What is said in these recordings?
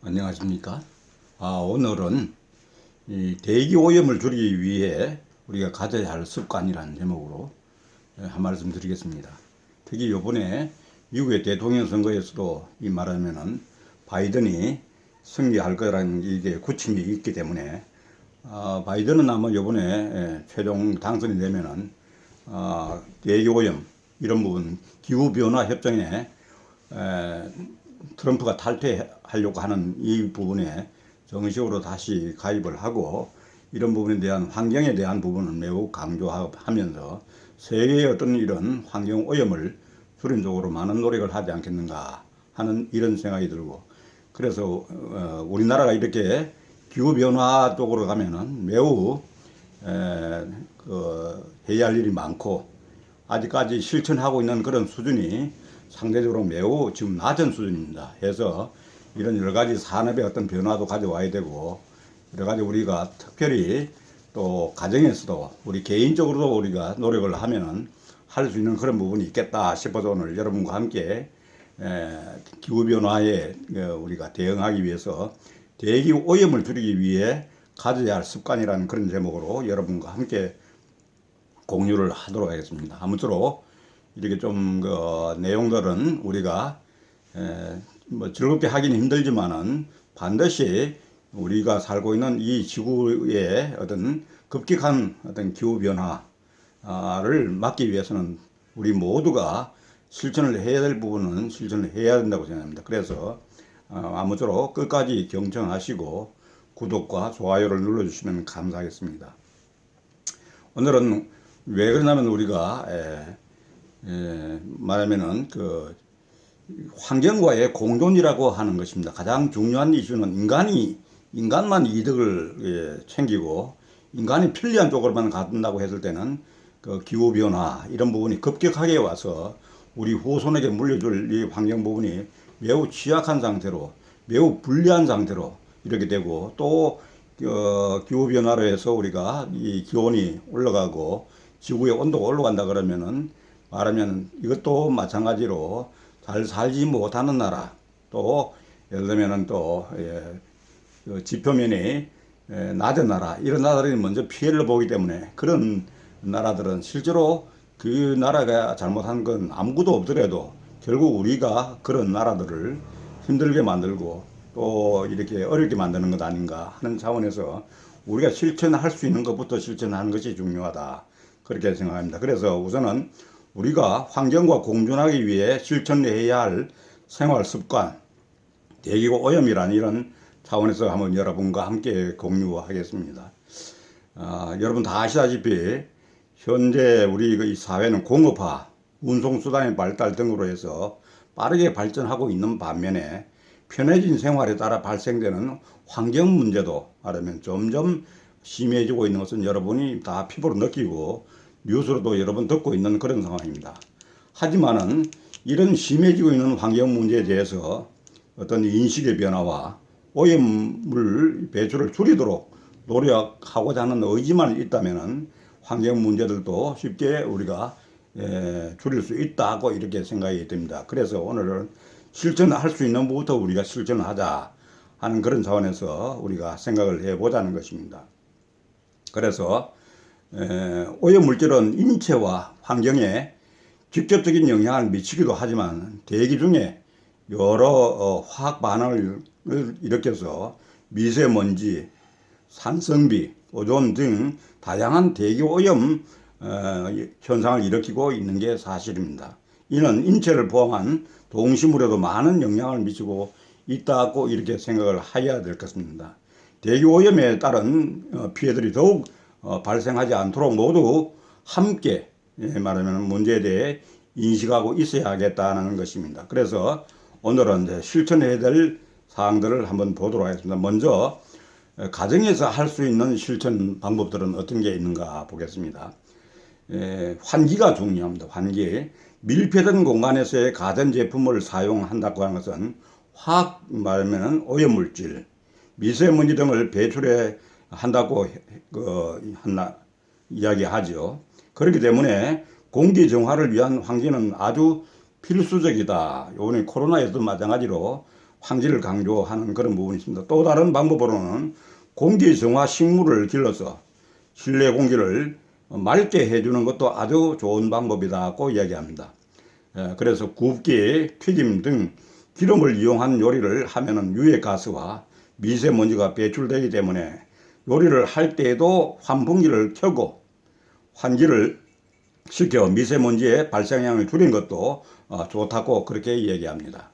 안녕하십니까? 오늘은 이 대기 오염을 줄이기 위해 우리가 가져야 할 습관이라는 제목으로 한 말씀 드리겠습니다. 특히 요번에 미국의 대통령 선거에서도 이 말하면은 바이든이 승리할 거라는 이게 구침이 있기 때문에 바이든은 아마 요번에 최종 당선이 되면은 대기 오염 이런 부분 기후 변화 협정에 트럼프가 탈퇴하려고 하는 이 부분에 정식으로 다시 가입을 하고 이런 부분에 대한 환경에 대한 부분은 매우 강조하면서 세계의 어떤 이런 환경 오염을 줄인 쪽으로 많은 노력을 하지 않겠는가 하는 이런 생각이 들고, 그래서 우리나라가 이렇게 기후 변화 쪽으로 가면은 매우 해야 할 일이 많고 아직까지 실천하고 있는 그런 수준이 상대적으로 매우 지금 낮은 수준입니다. 해서 이런 여러 가지 산업의 어떤 변화도 가져와야 되고, 여러 가지 우리가 특별히 또 가정에서도 우리 개인적으로도 우리가 노력을 하면은 할 수 있는 그런 부분이 있겠다 싶어서 오늘 여러분과 함께 기후변화에 우리가 대응하기 위해서 대기 오염을 줄이기 위해 가져야 할 습관이라는 그런 제목으로 여러분과 함께 공유를 하도록 하겠습니다. 아무쪼록 이렇게 좀 내용들은 우리가 뭐 즐겁게 하기는 힘들지만은 반드시 우리가 살고 있는 이 지구의 어떤 급격한 어떤 기후 변화를 막기 위해서는 우리 모두가 실천을 해야 될 부분은 실천을 해야 된다고 생각합니다. 그래서 아무쪼록 끝까지 경청하시고 구독과 좋아요를 눌러주시면 감사하겠습니다. 오늘은 왜 그러냐면 우리가 말하면은 환경과의 공존이라고 하는 것입니다. 가장 중요한 이슈는 인간만 이득을 챙기고 인간이 편리한 쪽으로만 간다고 했을 때는 그 기후 변화 이런 부분이 급격하게 와서 우리 후손에게 물려줄 이 환경 부분이 매우 취약한 상태로 매우 불리한 상태로 이렇게 되고, 또 기후 변화로 해서 우리가 이 기온이 올라가고 지구의 온도가 올라간다 그러면은 말하면 이것도 마찬가지로 잘 살지 못하는 나라, 또 예를 들면은 또 지표면이 낮은 나라, 이런 나라들이 먼저 피해를 보기 때문에 그런 나라들은 실제로 그 나라가 잘못한 건 아무것도 없더라도 결국 우리가 그런 나라들을 힘들게 만들고 또 이렇게 어렵게 만드는 것 아닌가 하는 차원에서 우리가 실천할 수 있는 것부터 실천하는 것이 중요하다, 그렇게 생각합니다. 그래서 우선은 우리가 환경과 공존하기 위해 실천해야 할 생활 습관, 대기고 오염이라는 이런 차원에서 한번 여러분과 함께 공유하겠습니다. 여러분 다 아시다시피 현재 우리 이 사회는 공업화, 운송수단의 발달 등으로 해서 빠르게 발전하고 있는 반면에 편해진 생활에 따라 발생되는 환경 문제도 말하면 점점 심해지고 있는 것은 여러분이 다 피부로 느끼고 뉴스로도 여러 번 듣고 있는 그런 상황입니다. 하지만은 이런 심해지고 있는 환경 문제에 대해서 어떤 인식의 변화와 오염물 배출을 줄이도록 노력하고자 하는 의지만 있다면은 환경 문제들도 쉽게 우리가 줄일 수 있다고 이렇게 생각이 듭니다. 그래서 오늘은 실천할 수 있는 부분부터 우리가 실천을 하자 하는 그런 차원에서 우리가 생각을 해보자는 것입니다. 그래서 오염물질은 인체와 환경에 직접적인 영향을 미치기도 하지만 대기 중에 여러 화학 반응을 일으켜서 미세먼지, 산성비, 오존 등 다양한 대기 오염 현상을 일으키고 있는 게 사실입니다. 이는 인체를 포함한 동식물에도 많은 영향을 미치고 있다고 이렇게 생각을 해야 될 것입니다. 대기 오염에 따른 피해들이 더욱 발생하지 않도록 모두 함께 말하면 문제에 대해 인식하고 있어야겠다는 것입니다. 그래서 오늘은 이제 실천해야 될 사항들을 한번 보도록 하겠습니다. 먼저 가정에서 할 수 있는 실천 방법들은 어떤 게 있는가 보겠습니다. 환기가 중요합니다. 환기. 밀폐된 공간에서의 가전제품을 사용한다고 하는 것은 화학 말하면 오염물질, 미세먼지 등을 배출해 한다고 이야기하죠. 그렇기 때문에 공기 정화를 위한 환기는 아주 필수적이다. 요번에 코로나에도 마찬가지로 환기를 강조하는 그런 부분이 있습니다. 또 다른 방법으로는 공기 정화 식물을 길러서 실내 공기를 맑게 해주는 것도 아주 좋은 방법이라고 이야기합니다. 그래서 굽기, 튀김 등 기름을 이용한 요리를 하면은 유해가스와 미세먼지가 배출되기 때문에 요리를 할 때에도 환풍기를 켜고 환기를 시켜 미세먼지의 발생량을 줄인 것도 좋다고 그렇게 얘기합니다.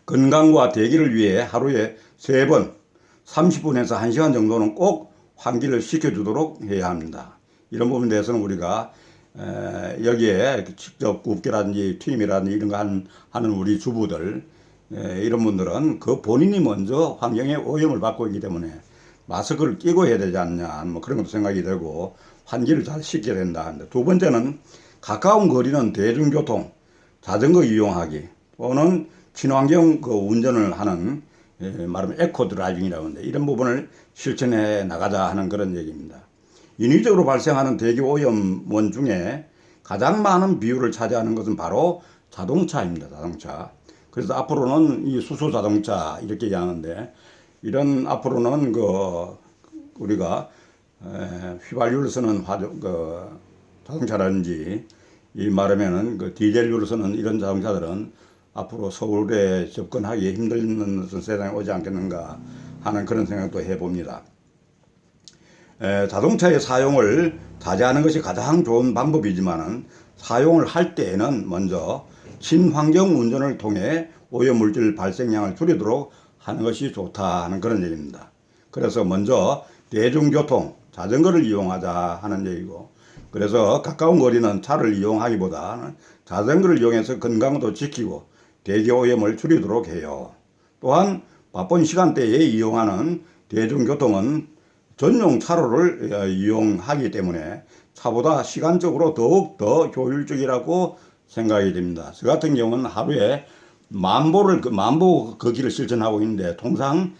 건강과 대기를 위해 하루에 3번 30분에서 1시간 정도는 꼭 환기를 시켜주도록 해야 합니다. 이런 부분에 대해서는 우리가 여기에 직접 굽기라든지 튀김이라든지 이런 거 하는 우리 주부들 이런 분들은 그 본인이 먼저 환경에 오염을 받고 있기 때문에 마스크를 끼고 해야 되지 않냐 뭐 그런 것도 생각이 되고 환기를 잘 시켜야 된다. 두 번째는 가까운 거리는 대중교통, 자전거 이용하기 또는 친환경 운전을 하는 말하면 에코 드라이빙이라고 하는데 이런 부분을 실천해 나가자 하는 그런 얘기입니다. 인위적으로 발생하는 대기 오염원 중에 가장 많은 비율을 차지하는 것은 바로 자동차입니다. 자동차. 그래서 앞으로는 이 수소 자동차 이렇게 얘기하는데 이런 앞으로는 우리가 휘발유를 쓰는 자동차라든지 이 말하면은 디젤유를 쓰는 이런 자동차들은 앞으로 서울에 접근하기 힘든 세상이 오지 않겠는가 하는 그런 생각도 해봅니다. 자동차의 사용을 자제하는 것이 가장 좋은 방법이지만은 사용을 할 때에는 먼저 친환경 운전을 통해 오염물질 발생량을 줄이도록 하는 것이 좋다 하는 그런 얘기입니다. 그래서 먼저 대중교통, 자전거를 이용하자 하는 얘기고 그래서 가까운 거리는 차를 이용하기보다는 자전거를 이용해서 건강도 지키고 대기 오염을 줄이도록 해요. 또한 바쁜 시간대에 이용하는 대중교통은 전용 차로를 이용하기 때문에 차보다 시간적으로 더욱 더 효율적이라고 생각이 됩니다. 저 같은 경우는 하루에 만보 걷기를 실천하고 있는데 통상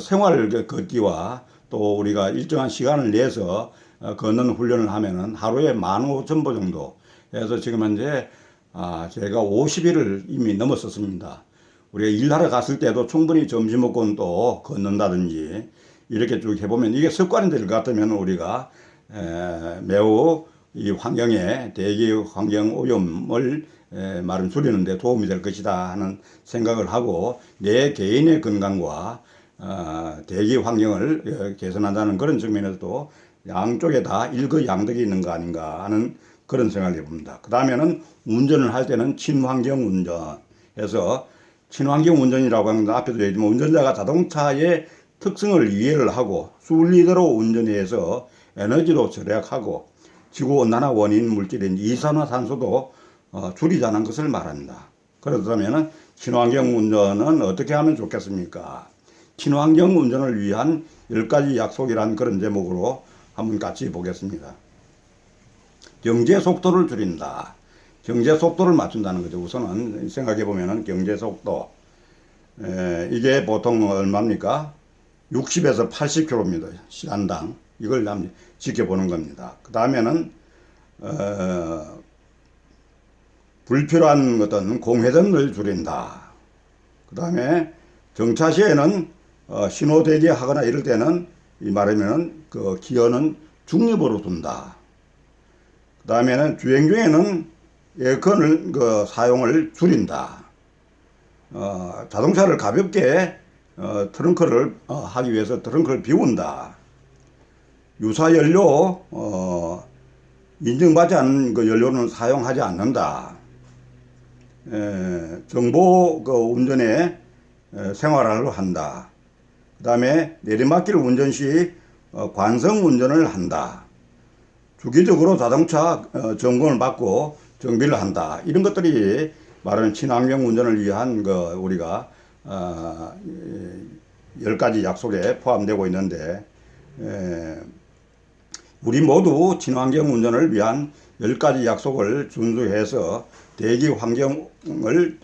생활 걷기와 또 우리가 일정한 시간을 내서 걷는 훈련을 하면은 하루에 15,000보 정도 해서 지금 현재 제가 50일을 이미 넘었었습니다. 우리가 일하러 갔을 때도 충분히 점심 먹고는 또 걷는다든지 이렇게 쭉 해보면 이게 습관이 될 것 같으면 우리가 매우 이 환경에 대기 환경 오염을 말은 줄이는 데 도움이 될 것이다 하는 생각을 하고 내 개인의 건강과 대기 환경을 개선한다는 그런 측면에서도 양쪽에 다 일거양득이 있는 거 아닌가 하는 그런 생각을 해봅니다. 그 다음에는 운전을 할 때는 친환경 운전해서 친환경 운전이라고 하는 건 앞에도 얘기했지만 운전자가 자동차의 특성을 이해를 하고 순리대로 운전해서 에너지도 절약하고 지구온난화 원인 물질인 이산화탄소도 줄이자는 것을 말합니다. 그렇다면 친환경 운전은 어떻게 하면 좋겠습니까? 친환경 운전을 위한 10가지 약속이라는 그런 제목으로 한번 같이 보겠습니다. 경제 속도를 줄인다. 경제 속도를 맞춘다는 거죠. 우선은 생각해 보면은 경제 속도 이게 보통 얼마입니까? 60에서 80km입니다. 시간당. 이걸 지켜보는 겁니다. 그 다음에는 불필요한 어떤 공회전을 줄인다. 그 다음에 정차 시에는 신호 대기하거나 이럴 때는 이 말하면은 그 기어는 중립으로 둔다. 그 다음에는 주행 중에는 에어컨을 사용을 줄인다. 자동차를 가볍게 트렁크를 하기 위해서 트렁크를 비운다. 유사연료 인증받지 않은 연료는 사용하지 않는다. 정보 운전에 생활을 한다. 그 다음에 내리막길 운전 시 관성 운전을 한다. 주기적으로 자동차 점검을 받고 정비를 한다. 이런 것들이 말하는 친환경 운전을 위한 우리가 10가지 약속에 포함되고 있는데 우리 모두 친환경 운전을 위한 10가지 약속을 준수해서 대기 환경을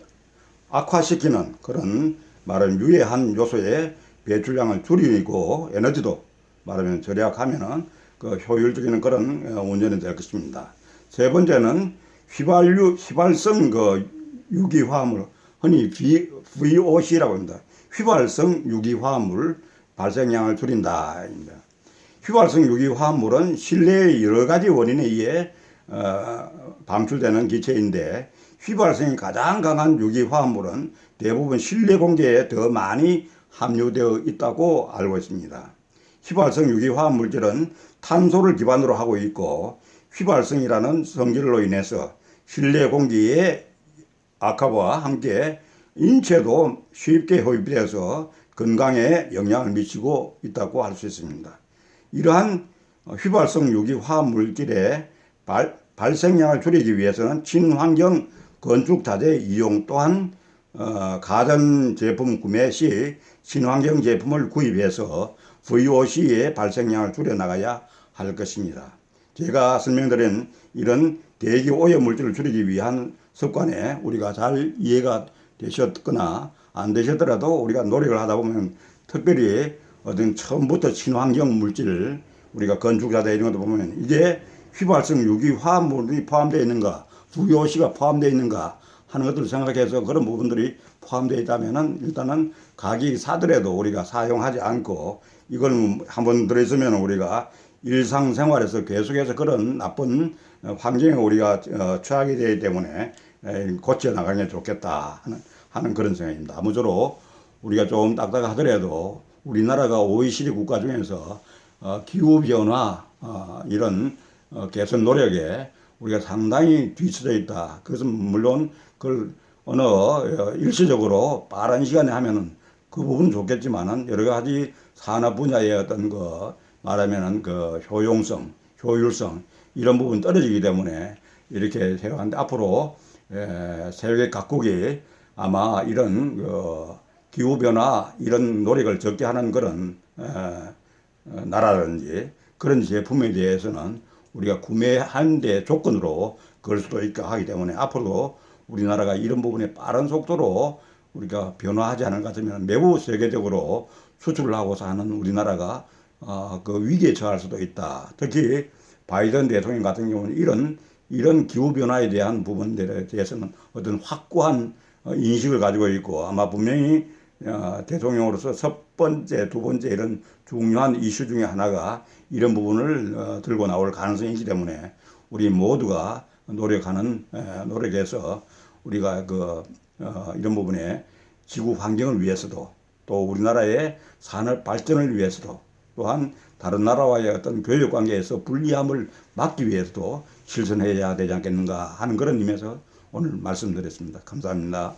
악화시키는 그런 말하면 유해한 요소의 배출량을 줄이고 에너지도 말하면 절약하면은 효율적인 그런 운전이 될 것입니다. 세 번째는 휘발성 유기화합을 흔히 VOC라고 합니다. 휘발성 유기화합물 발생량을 줄인다. 휘발성 유기화합물은 실내의 여러 가지 원인에 의해 방출되는 기체인데 휘발성이 가장 강한 유기화합물은 대부분 실내 공기에 더 많이 함유되어 있다고 알고 있습니다. 휘발성 유기화합물질은 탄소를 기반으로 하고 있고 휘발성이라는 성질로 인해서 실내 공기의 악화와 함께 인체도 쉽게 흡입되어서 건강에 영향을 미치고 있다고 할 수 있습니다. 이러한 휘발성 유기화합물질의 발생량을 줄이기 위해서는 친환경 건축자재 이용 또한 가전제품 구매 시 친환경 제품을 구입해서 VOC의 발생량을 줄여나가야 할 것입니다. 제가 설명드린 이런 대기 오염물질을 줄이기 위한 습관에 우리가 잘 이해가 되셨거나 안 되셨더라도 우리가 노력을 하다 보면 특별히 어떤 처음부터 친환경 물질 우리가 건축자재 이런 것도 보면 이게 휘발성 유기화합물이 포함되어 있는가 VOC가 포함되어 있는가 하는 것들을 생각해서 그런 부분들이 포함되어 있다면은 일단은 가격이 사더라도 우리가 사용하지 않고 이걸 한번 들어있으면 우리가 일상생활에서 계속해서 그런 나쁜 환경에 우리가 처하게 되기 때문에 고쳐 나가는 게 좋겠다 하는 그런 생각입니다. 아무쪼록 우리가 좀 딱딱하더라도 우리나라가 OECD 국가 중에서 기후변화 이런 개선 노력에 우리가 상당히 뒤처져 있다. 그것은 물론 그걸 어느 일시적으로 빠른 시간에 하면은 그 부분은 좋겠지만은 여러 가지 산업 분야의 어떤 말하면은 효용성, 효율성 이런 부분 떨어지기 때문에 이렇게 생각하는데 앞으로 세계 각국이 아마 이런 기후변화 이런 노력을 적게 하는 그런 나라든지 그런 제품에 대해서는 우리가 구매하는 데 조건으로 걸 수도 있고 하기 때문에 앞으로도 우리나라가 이런 부분에 빠른 속도로 우리가 변화하지 않을 것 같으면 매우 세계적으로 수출을 하고서 하는 우리나라가 그 위기에 처할 수도 있다. 특히 바이든 대통령 같은 경우는 이런 기후변화에 대한 부분들에 대해서는 어떤 확고한 인식을 가지고 있고 아마 분명히 대통령으로서 첫 번째, 두 번째 이런 중요한 이슈 중에 하나가 이런 부분을 들고 나올 가능성이 있기 때문에 우리 모두가 노력해서 우리가 이런 부분에 지구 환경을 위해서도 또 우리나라의 산업 발전을 위해서도 또한 다른 나라와의 어떤 교육 관계에서 불리함을 막기 위해서도 실천해야 되지 않겠는가 하는 그런 의미에서 오늘 말씀드렸습니다. 감사합니다.